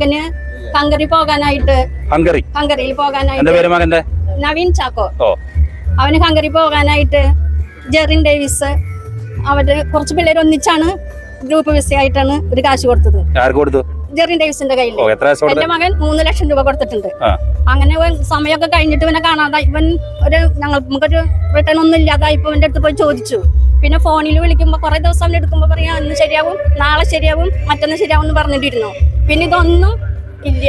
മകന് ഹംഗറി പോകാനായിട്ട് ഹംഗറിയിൽ പോകാനായിട്ട് നവീൻ ചാക്കോ അവന് ഹംഗറി പോകാനായിട്ട് ജെറിൻ ഡേവിസ് അവര് കുറച്ച് പിള്ളേർ ഒന്നിച്ചാണ് ഗ്രൂപ്പ് വിസയായിട്ടാണ് ഒരു കാശ് കൊടുത്തത്. ജെറിൻ ഡേവിസിന്റെ കയ്യിൽ എന്റെ മകൻ 3 ലക്ഷം രൂപ കൊടുത്തിട്ടുണ്ട്. അങ്ങനെ സമയമൊക്കെ കഴിഞ്ഞിട്ട് ഇവനെ കാണാതെ ഇവൻ നമുക്കൊരു റിട്ടേൺ ഒന്നും ഇല്ലാതായി ഇപ്പൊ ഇവന്റെ അടുത്ത് പോയി ചോദിച്ചു. പിന്നെ ഫോണിൽ വിളിക്കുമ്പോ കുറെ ദിവസം അവൻ എടുക്കുമ്പോ പറയാ ഇന്ന് ശരിയാവും, നാളെ ശരിയാവും, മറ്റൊന്ന് ശരിയാവും എന്ന് പറഞ്ഞിട്ടിരുന്നു. പിന്നെ ഇതൊന്നും ഇല്ല.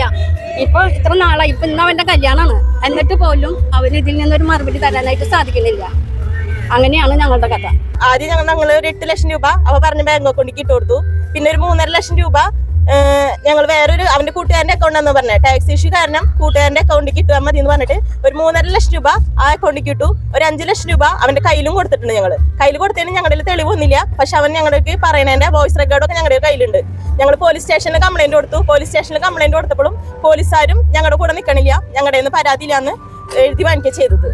ഇപ്പൊ ഇത്ര നാളായി, ഇപ്പൊ ഇന്ന് അവന്റെ കല്യാണമാണ്. എന്നിട്ട് പോലും അവന് ഇതിൽ നിന്നൊരു മറുപടി തരാനായിട്ട് സാധിക്കുന്നില്ല. അങ്ങനെയാണ് ഞങ്ങളുടെ കഥ. ആദ്യം ഞങ്ങൾ ഒരു 8 ലക്ഷം രൂപ അവ പറഞ്ഞ ബാങ്ക് അക്കൗണ്ടിൽ ഇട്ട് കൊടുത്തു. പിന്നെ ഒരു 3.5 ലക്ഷം രൂപ ഞങ്ങൾ വേറൊരു അവന്റെ കൂട്ടുകാരന്റെ അക്കൗണ്ടാന്ന് പറഞ്ഞ ടാക്സ് ഇഷ്യൂ കാരണം കൂട്ടുകാരന്റെ അക്കൗണ്ടിൽ കിട്ടുക മതി എന്ന് പറഞ്ഞിട്ട് ഒരു 3.5 ലക്ഷം രൂപ ആ അക്കൗണ്ടിൽ കിട്ടു. ഒരു 5 ലക്ഷം രൂപ അവന്റെ കയ്യിലും കൊടുത്തിട്ടുണ്ട്. കയ്യിൽ കൊടുത്തതിന് ഞങ്ങളുടെ തെളിവൊന്നുമില്ല. പക്ഷെ അവൻ ഞങ്ങൾക്ക് പറയണതിന്റെ വോയിസ് റെക്കോർഡൊക്കെ ഞങ്ങളുടെ കയ്യിലുണ്ട്. ഞങ്ങൾ പോലീസ് സ്റ്റേഷനിൽ കംപ്ലൈന്റ് കൊടുത്തു. പോലീസ് സ്റ്റേഷനിൽ കംപ്ലൈന്റ് കൊടുത്തപ്പോഴും പോലീസുകാരും ഞങ്ങളുടെ കൂടെ നിൽക്കണില്ല, ഞങ്ങളുടെ നിന്ന് പരാതിയില്ലാന്ന് എഴുതി വാങ്ങിക്കുക ചെയ്തത്.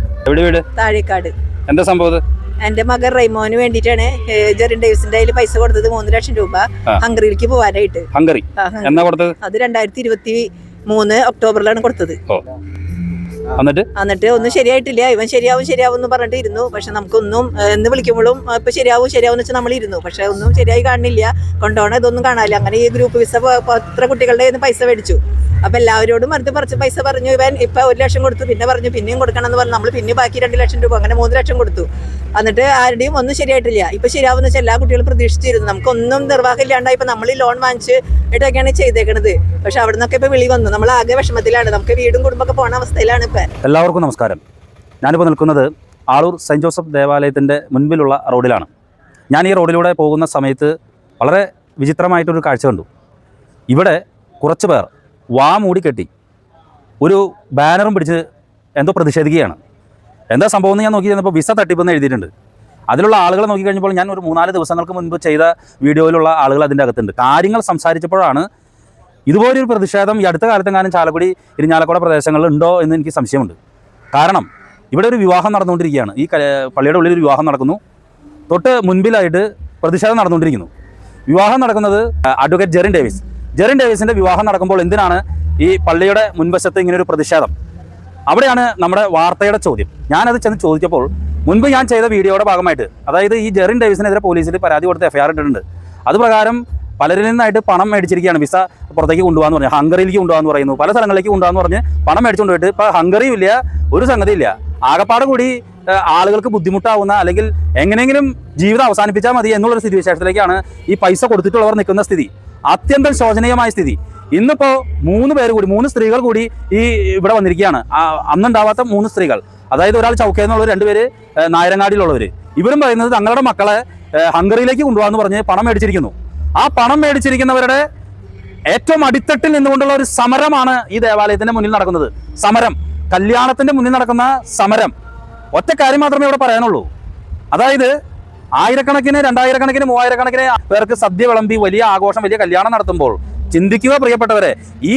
താഴേക്കാട്. എന്താ സംഭവം? എന്റെ മകൻ റൈമോന് വേണ്ടിയിട്ടാണ് ജെറിൻ ഡേവിസിന്റെ കയ്യിൽ പൈസ കൊടുത്തത് 3 ലക്ഷം രൂപ ഹംഗറിയിലേക്ക് പോവാനായിട്ട്. അത് 2023 ഒക്ടോബറിലാണ് കൊടുത്തത്. എന്നിട്ട് ഒന്നും ശരിയായിട്ടില്ല. ഇവൻ ശരിയാവും എന്ന് പറഞ്ഞിട്ട് ഇരുന്നു. പക്ഷെ നമുക്കൊന്നും എന്ന് വിളിക്കുമ്പോഴും ഇപ്പൊ ശരിയാവും എന്ന് വെച്ചാൽ നമ്മൾ ഇരുന്നു. പക്ഷെ ഒന്നും ശരിയായി കാണുന്നില്ല. കൊണ്ടുപോകണം ഇതൊന്നും കാണാനില്ല. അങ്ങനെ ഈ ഗ്രൂപ്പ് വിസ എത്ര കുട്ടികളുടെ പൈസ മേടിച്ചു. അപ്പൊ എല്ലാവരോടും അടുത്ത് കുറച്ച് പൈസ പറഞ്ഞു. ഇവൻ ഇപ്പൊ 1 ലക്ഷം കൊടുത്തു. പിന്നെ പറഞ്ഞു പിന്നെയും കൊടുക്കണം എന്ന് പറഞ്ഞു. നമ്മൾ പിന്നെ ബാക്കി 2 ലക്ഷം രൂപ അങ്ങനെ 3 ലക്ഷം കൊടുത്തു. എന്നിട്ട് ആരുടെയും ഒന്നും ശരിയായിട്ടില്ല. ഇപ്പൊ ശരിയാവുന്ന വെച്ചാൽ എല്ലാ കുട്ടികളും പ്രതീക്ഷിച്ചിരുന്നു. നമുക്കൊന്നും നിർവാഹം ഇല്ലാണ്ടായി. ഇപ്പൊ നമ്മൾ ഈ ലോൺ വാങ്ങിച്ചിട്ടൊക്കെയാണ് ചെയ്തേക്കണത്. പക്ഷെ അവിടെ നിന്നൊക്കെ ഇപ്പൊ വിളി വന്നു. നമ്മൾ ആകെ വിഷമത്തിലാണ്. നമുക്ക് വീടും കുടുംബമൊക്കെ പോണ അവസ്ഥയിലാണ് ഇപ്പൊ. എല്ലാവർക്കും നമസ്കാരം. ഞാനിപ്പോൾ നിൽക്കുന്നത് ആളൂർ സെന്റ് ജോസഫ് ദേവാലയത്തിന്റെ മുൻപിലുള്ള റോഡിലാണ്. ഞാൻ ഈ റോഡിലൂടെ പോകുന്ന സമയത്ത് വളരെ വിചിത്രമായിട്ടൊരു കാഴ്ച കണ്ടു. ഇവിടെ കുറച്ച് പേർ മൂടി കെട്ടി ഒരു ബാനറും പിടിച്ച് എന്തോ പ്രതിഷേധിക്കുകയാണ്. എന്താ സംഭവം എന്ന് ഞാൻ നോക്കി ചെന്നപ്പോൾ വിസ തട്ടിപ്പെന്ന് എഴുതിയിട്ടുണ്ട്. അതിലുള്ള ആളുകളെ നോക്കിക്കഴിഞ്ഞപ്പോൾ ഞാൻ ഒരു 3-4 ദിവസങ്ങൾക്ക് മുൻപ് ചെയ്ത വീഡിയോയിലുള്ള ആളുകൾ അതിൻ്റെ അകത്തുണ്ട്. കാര്യങ്ങൾ സംസാരിച്ചപ്പോഴാണ് ഇതുപോലൊരു പ്രതിഷേധം ഈ അടുത്ത കാലത്തെങ്ങാനും ചാലക്കുടി ഇരിഞ്ഞാലക്കുട പ്രദേശങ്ങളിൽ ഉണ്ടോ എന്ന് എനിക്ക് സംശയമുണ്ട്. കാരണം ഇവിടെ ഒരു വിവാഹം നടന്നുകൊണ്ടിരിക്കുകയാണ്. ഈ പള്ളിയുടെ ഉള്ളിൽ ഒരു വിവാഹം നടക്കുന്നു. തൊട്ട് മുൻപിലായിട്ട് പ്രതിഷേധം നടന്നുകൊണ്ടിരിക്കുന്നു. വിവാഹം നടക്കുന്നത് അഡ്വക്കേറ്റ് ജെറിൻ ഡേവിസിൻ്റെ വിവാഹം നടക്കുമ്പോൾ എന്തിനാണ് ഈ പള്ളിയുടെ മുൻവശത്ത് ഇങ്ങനൊരു പ്രതിഷേധം? അവിടെയാണ് നമ്മുടെ വാർത്തയുടെ ചോദ്യം. ഞാനത് ചെന്ന് ചോദിച്ചപ്പോൾ മുൻപ് ഞാൻ ചെയ്ത വീഡിയോയുടെ ഭാഗമായിട്ട്, അതായത് ഈ ജെറിൻ ഡേവിസിനെതിരെ പോലീസിൽ പരാതി കൊടുത്ത് FIR ഇട്ടിട്ടുണ്ട്. അതുപ്രകാരം പലരിൽ നിന്നായിട്ട് പണം മേടിച്ചിരിക്കുകയാണ്. വിസ പുറത്തേക്ക് കൊണ്ടുപോകാന്ന് പറഞ്ഞു, ഹംഗറിയിലേക്ക് കൊണ്ടുപോകാന്ന് പറയുന്നു, പല സ്ഥലങ്ങളിലേക്ക് കൊണ്ടുപോകാന്ന് പറഞ്ഞ് പണം മേടിച്ചുകൊണ്ട് പോയിട്ട് ഇപ്പോൾ ഹംഗറിയും ഇല്ല, ഒരു സംഗതി ഇല്ല. ആകപ്പാട് കൂടി ആളുകൾക്ക് ബുദ്ധിമുട്ടാവുന്ന അല്ലെങ്കിൽ എങ്ങനെയെങ്കിലും ജീവിതം അവസാനിപ്പിച്ചാൽ മതി എന്നുള്ളൊരു സ്ഥിതിവിശേഷത്തിലേക്കാണ് ഈ പൈസ കൊടുത്തിട്ടുള്ളവർ നിൽക്കുന്ന സ്ഥിതി. അത്യന്തം ശോചനീയമായ സ്ഥിതി. ഇന്നിപ്പോൾ 3 സ്ത്രീകൾ കൂടി ഈ ഇവിടെ വന്നിരിക്കുകയാണ്. അന്നുണ്ടാവാത്ത 3 സ്ത്രീകൾ, അതായത് ഒരാൾ ചൗക്കയെന്നുള്ളവർ, 2 പേര് നായരങ്ങാടിയിലുള്ളവർ. ഇവരും പറയുന്നത് തങ്ങളുടെ മക്കളെ ഹംഗറിയിലേക്ക് കൊണ്ടുപോകാന്ന് പറഞ്ഞ് പണം മേടിച്ചിരിക്കുന്നു. ആ പണം മേടിച്ചിരിക്കുന്നവരുടെ ഏറ്റവും അടിത്തട്ടിൽ നിന്നുകൊണ്ടുള്ള ഒരു സമരമാണ് ഈ ദേവാലയത്തിന്റെ മുന്നിൽ നടക്കുന്നത്. സമരം, കല്യാണത്തിന്റെ മുന്നിൽ നടക്കുന്ന സമരം. ഒറ്റ കാര്യം മാത്രമേ ഇവിടെ പറയാനുള്ളൂ. അതായത് 1000-കണക്കിന് 2000-കണക്കിന് 3000-കണക്കിന് പേർക്ക് സദ്യ വിളമ്പി വലിയ ആഘോഷം, വലിയ കല്യാണം നടത്തുമ്പോൾ ചിന്തിക്കുക പ്രിയപ്പെട്ടവരെ, ഈ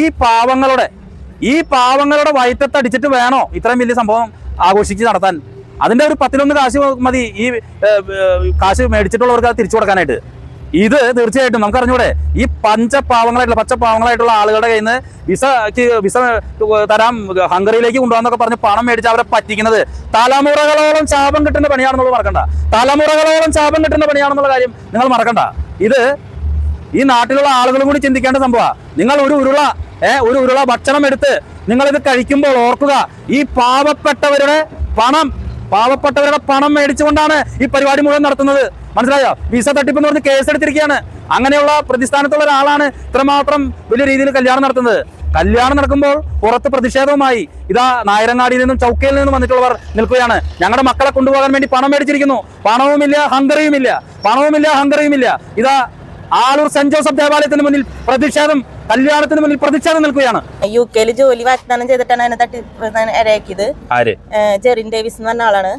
പാവങ്ങളുടെ വയറ്റത്തടിച്ചിട്ട് വേണോ ഇത്രയും വലിയ സംഭവം ആഘോഷിച്ച് നടത്താൻ? അതിന്റെ ഒരു 10-1 കാശ് മതി ഈ കാശ് മേടിച്ചിട്ടുള്ളവർക്ക് അത് തിരിച്ചു കൊടുക്കാനായിട്ട്. ഇത് തീർച്ചയായിട്ടും നമുക്കറിഞ്ഞൂടെ, ഈ പച്ചപ്പാവങ്ങളായിട്ടുള്ള ആളുകളുടെ കയ്യിൽ നിന്ന് വിസ തരാം, ഹംഗറിയിലേക്ക് കൊണ്ടുപോകാന്നൊക്കെ പറഞ്ഞ് പണം മേടിച്ച് അവരെ പറ്റിക്കുന്നത് തലമുറകളോളം ശാപം കിട്ടുന്ന പണിയാണെന്നുള്ളത് മറക്കണ്ട. തലമുറകളോളം ശാപം കിട്ടുന്ന പണിയാണെന്നുള്ള കാര്യം നിങ്ങൾ മറക്കണ്ട. ഇത് ഈ നാട്ടിലുള്ള ആളുകളും കൂടി ചിന്തിക്കേണ്ട സംഭവമാണ്. നിങ്ങൾ ഒരു ഉരുള ഭക്ഷണം എടുത്ത് നിങ്ങളിത് കഴിക്കുമ്പോൾ ഓർക്കുക, ഈ പാവപ്പെട്ടവരുടെ പണം മേടിച്ചുകൊണ്ടാണ് ഈ പരിപാടി മുഴുവൻ നടത്തുന്നത്. മനസ്സിലായോ? വിസ തട്ടിപ്പെന്ന് പറഞ്ഞ് കേസെടുത്തിരിക്കുകയാണ്. അങ്ങനെയുള്ള പ്രതിസ്ഥാനത്തുള്ള ഒരാളാണ് ഇത്രമാത്രം വലിയ രീതിയിൽ കല്യാണം നടത്തുന്നത്. കല്യാണം നടക്കുമ്പോൾ പുറത്ത് പ്രതിഷേധവുമായി ഇതാ നായരങ്ങാടിയിൽ നിന്നും ചൗക്കയിൽ നിന്നും വന്നിട്ടുള്ളവർ നിൽക്കുകയാണ്. ഞങ്ങളുടെ മക്കളെ കൊണ്ടുപോകാൻ വേണ്ടി പണം മേടിച്ചിരിക്കുന്നു. പണവുമില്ല ഹംഗറിയുമില്ല. ഇതാ ആളൂർ സെന്റ് ജോസഫ് ദേവാലയത്തിന് മുന്നിൽ കല്യാണത്തിന് മുന്നിൽ പ്രതിഷേധം നിൽക്കുകയാണ്. UK ജോലി വാഗ്ദാനം ചെയ്തിട്ടാണ് അതിനെ ഇരയാക്കിയത്. ജെറിൻ ഡേവിസ് എന്ന് പറഞ്ഞ ആളാണ്.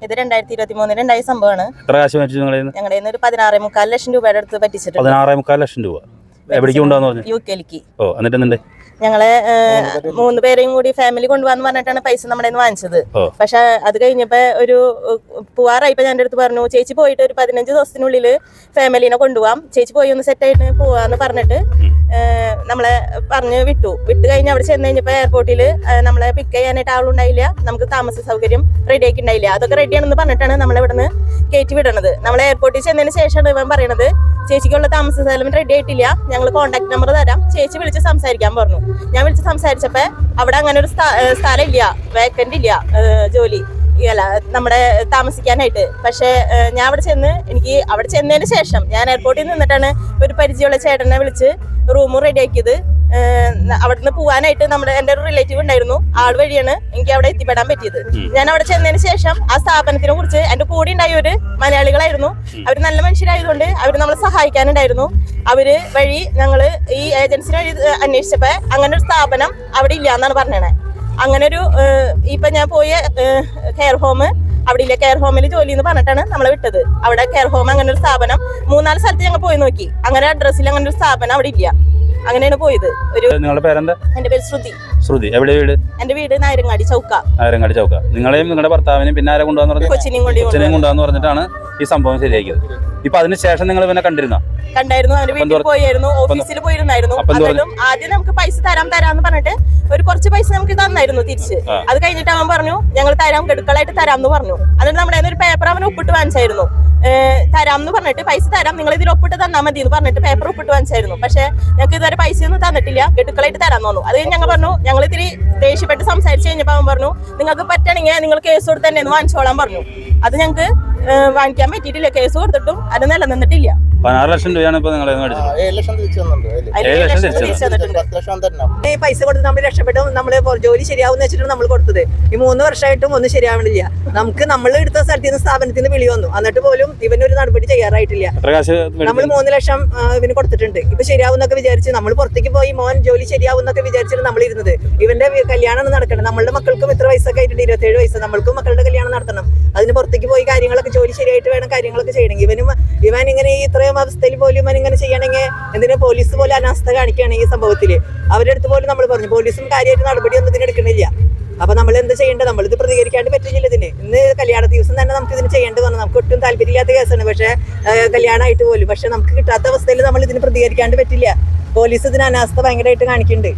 ഇത് 2023 ഉണ്ടായ സംഭവമാണ്. ഞങ്ങളുടെ ഒരു 16.25 ലക്ഷം രൂപയുടെ അടുത്ത് പറ്റിച്ചിട്ടുണ്ട്. 16.25 ലക്ഷം രൂപ UK-ലേക്ക്. ഞങ്ങളെ 3 പേരെയും കൂടി ഫാമിലി കൊണ്ടുപോകാന്ന് പറഞ്ഞിട്ടാണ് പൈസ നമ്മുടെ വാങ്ങിച്ചത്. പക്ഷെ അത് കഴിഞ്ഞപ്പോ ഒരു പോവാറായിപ്പോ ഞാൻ അടുത്ത് പറഞ്ഞു, ചേച്ചി പോയിട്ട് ഒരു 15 ദിവസത്തിനുള്ളിൽ ഫാമിലിനെ കൊണ്ടുപോകാം, ചേച്ചി പോയി ഒന്ന് സെറ്റ് ആയിട്ട് പോവാന്ന് പറഞ്ഞിട്ട് നമ്മളെ പറഞ്ഞ് വിട്ട് കഴിഞ്ഞ് അവിടെ ചെന്ന് കഴിഞ്ഞപ്പോൾ എയർപോർട്ടിൽ നമ്മളെ പിക്ക് ചെയ്യാനായിട്ട് ആളുണ്ടായില്ല, നമുക്ക് താമസ സൗകര്യം റെഡി ആക്കിയിട്ടുണ്ടായില്ല. അതൊക്കെ റെഡിയാണെന്ന് പറഞ്ഞിട്ടാണ് നമ്മളെ ഇവിടുന്ന് കയറ്റി വിടണത്. നമ്മൾ എയർപോർട്ടിൽ ചെന്നതിന് ശേഷമാണ് ഇവൻ പറയണത് ചേച്ചിക്കുള്ള താമസ സ്ഥലം റെഡി ആയിട്ടില്ല, ഞങ്ങൾ കോൺടാക്ട് നമ്പർ തരാം, ചേച്ചി വിളിച്ച് സംസാരിക്കാൻ പറഞ്ഞു. ഞാൻ വിളിച്ച് സംസാരിച്ചപ്പോൾ അവിടെ അങ്ങനെ ഒരു സ്ഥലം ഇല്ല, വേക്കൻ്റ് ഇല്ല ജോലി അല്ല നമ്മുടെ താമസിക്കാനായിട്ട്. പക്ഷേ ഞാൻ അവിടെ ചെന്നതിന് ശേഷം ഞാൻ എയർപോർട്ടിൽ നിന്നിട്ടാണ് ഒരു പരിചയമുള്ള ചേട്ടനെ വിളിച്ച് റൂം റെഡിയാക്കിയത്. അവിടുന്ന് പോകാനായിട്ട് എൻ്റെ ഒരു റിലേറ്റീവ് ഉണ്ടായിരുന്നു, ആൾ വഴിയാണ് എനിക്ക് അവിടെ എത്തിപ്പെടാൻ പറ്റിയത്. ഞാൻ അവിടെ ചെന്നതിന് ശേഷം ആ സ്ഥാപനത്തിനെ കുറിച്ച് എൻ്റെ കൂടെ ഉണ്ടായവര് മലയാളികളായിരുന്നു. അവർ നല്ല മനുഷ്യരായതുകൊണ്ട് അവർ നമ്മളെ സഹായിക്കാനുണ്ടായിരുന്നു. അവര് വഴി ഞങ്ങള് ഈ ഏജൻസിനെ വഴി അന്വേഷിച്ചപ്പോ അങ്ങനെ ഒരു സ്ഥാപനം അവിടെ ഇല്ല എന്നാണ് പറഞ്ഞത്. അങ്ങനെ ഒരു ഇപ്പൊ ഞാൻ പോയ കെയർ ഹോം അവിടെ ഇല്ല, കെയർ ഹോമിൽ ജോലി എന്ന് പറഞ്ഞിട്ടാണ് നമ്മളെ വിട്ടത്. അവിടെ കെയർ ഹോം അങ്ങനെ ഒരു സ്ഥാപനം 3-4 സ്ഥലത്ത് ഞങ്ങൾ പോയി നോക്കി, അങ്ങനെ അഡ്രസ്സിൽ അങ്ങനെ ഒരു സ്ഥാപനം അവിടെ ഇല്ല. അങ്ങനെയാണ് പോയത്. നിങ്ങളുടെ പേരെന്താ? എന്റെ പേര് ശ്രുതി. ശ്രുതി. എവിടെ വീട്? എന്റെ വീട് നായരങ്ങാടി ചൗക്ക. നായരങ്ങാടി ചൗക്ക. നിങ്ങളെയും നിങ്ങളുടെ ഭർത്താവിനെയും പിന്നെ ആരെ കൊണ്ടുവന്നു? കൊച്ചിനെയും കൊണ്ടുവന്ന് പറഞ്ഞിട്ടാണ് ഈ സംഭവം ശരിയാക്കിയത്. ഇപ്പൊ അതിനുശേഷം നിങ്ങൾ പിന്നെ കണ്ടായിരുന്നു? അവന്റെ വീട്ടിൽ പോയായിരുന്നു, ഓഫീസിൽ പോയിരുന്നായിരുന്നു. അതിലും ആദ്യം നമുക്ക് പൈസ തരാന്ന് പറഞ്ഞിട്ട് കുറച്ച് പൈസ നമുക്ക് തന്നായിരുന്നു തിരിച്ച്. അത് കഴിഞ്ഞിട്ട് അവൻ പറഞ്ഞു ഞങ്ങൾ തരാം, ഗഡുക്കളായിട്ട് തരാമെന്ന് പറഞ്ഞു. എന്നിട്ട് നമ്മുടെ ഒരു പേപ്പർ അവൻ ഒപ്പിട്ട് വാങ്ങിച്ചായിരുന്നു. തരാമെന്ന് പറഞ്ഞിട്ട് പൈസ തരാം, നിങ്ങൾ ഇതിൽ ഒപ്പിട്ട് തന്നാൽ മതി എന്ന് പറഞ്ഞിട്ട് പേപ്പർ ഒപ്പിട്ട് വാങ്ങിച്ചായിരുന്നു. പക്ഷെ ഞങ്ങൾക്ക് ഇതുവരെ പൈസ ഒന്നും തന്നിട്ടില്ല, ഗഡുക്കളായിട്ട് തരാമെന്ന് പറഞ്ഞു. അത് ഞങ്ങൾ പറഞ്ഞു, ഞങ്ങൾ ഇത്തിരി ദേഷ്യപ്പെട്ട് സംസാരിച്ച് കഴിഞ്ഞപ്പോൾ അവൻ പറഞ്ഞു നിങ്ങൾക്ക് പറ്റണമെങ്കിൽ നിങ്ങൾ കേസ് കൊടുത്ത് തന്നെ വാങ്ങിച്ചോളാൻ പറഞ്ഞു. അത് ഞങ്ങൾക്ക് വാങ്ങിക്കാൻ പറ്റിയിട്ടില്ല, കേസ് കൊടുത്തിട്ടും അത് നിലനിന്നിട്ടില്ല. 16 ലക്ഷം രൂപയാണ് ഇപ്പൊ നിങ്ങൾ പൈസ കൊടുത്ത് നമ്മൾ രക്ഷപ്പെട്ടു. നമ്മള് ജോലി ശരിയാവുന്ന വെച്ചിട്ടാണ് നമ്മൾ കൊടുത്തത്. ഈ 3 വർഷമായിട്ടും ഒന്നും ശരിയാവണില്ല. നമുക്ക് നമ്മൾ എടുത്ത സ്ഥലത്ത് നിന്ന് സ്ഥാപനത്തിൽ നിന്ന് വിളി വന്നു, എന്നിട്ട് പോലും ഇവനൊരു നടപടി ചെയ്യാറായിട്ടില്ല. നമ്മൾ 3 ലക്ഷം ഇവന് കൊടുത്തിട്ടുണ്ട്. ഇപ്പൊ ശരിയാവുന്നൊക്കെ വിചാരിച്ച് നമ്മൾ പുറത്തേക്ക് പോയി മോൻ ജോലി ശരിയാവുന്നൊക്കെ വിചാരിച്ചിട്ട് നമ്മൾ ഇരുന്നത്. ഇവന്റെ കല്യാണം നടക്കണം, നമ്മളുടെ മക്കൾക്കും ഇത്ര വയസ്സൊക്കെ ആയിട്ടുണ്ട്, 27 വയസ്സ്. നമ്മൾക്കും മക്കളുടെ കല്യാണം നടത്തണം. അതിന് പുറത്തേക്ക് പോയി കാര്യങ്ങളൊക്കെ ജോലി ശരിയായിട്ട് വേണം കാര്യങ്ങളൊക്കെ ചെയ്യണമെങ്കിൽ. ഇവൻ ഇങ്ങനെ ഇത്രയും അവസ്ഥയിൽ പോലും ഇവൻ ഇങ്ങനെ ചെയ്യണമെങ്കിൽ എന്തിനാ പോലീസ് പോലെ അനാസ്ഥ കാണിക്കുകയാണ് ഈ സംഭവത്തില്. അവരുടെ അടുത്ത് പോലും നമ്മൾ പറഞ്ഞു, പോലീസും കാര്യമായിട്ട് നടപടി ഒന്നും ഇതിനെടുക്കണില്ല. അപ്പൊ നമ്മൾ എന്ത് ചെയ്യേണ്ടത്? നമ്മളിത് പ്രതികരിക്കാണ്ട് പറ്റില്ല. ഇതിന് ഇന്ന് കല്യാണ ദിവസം തന്നെ നമുക്ക് ഇതിന് ചെയ്യേണ്ടി വന്നു. നമുക്ക് ഒട്ടും താല്പര്യമില്ലാത്ത കേസാണ്, പക്ഷെ കല്യാണമായിട്ട് പോലും. പക്ഷെ നമുക്ക് കിട്ടാത്ത അവസ്ഥയിൽ നമ്മൾ ഇതിന് പ്രതികരിക്കാണ്ട് പറ്റില്ല. പോലീസ് ഇതിന് അനാസ്ഥ ഭയങ്കരമായിട്ട് കാണിക്കുന്നുണ്ട്.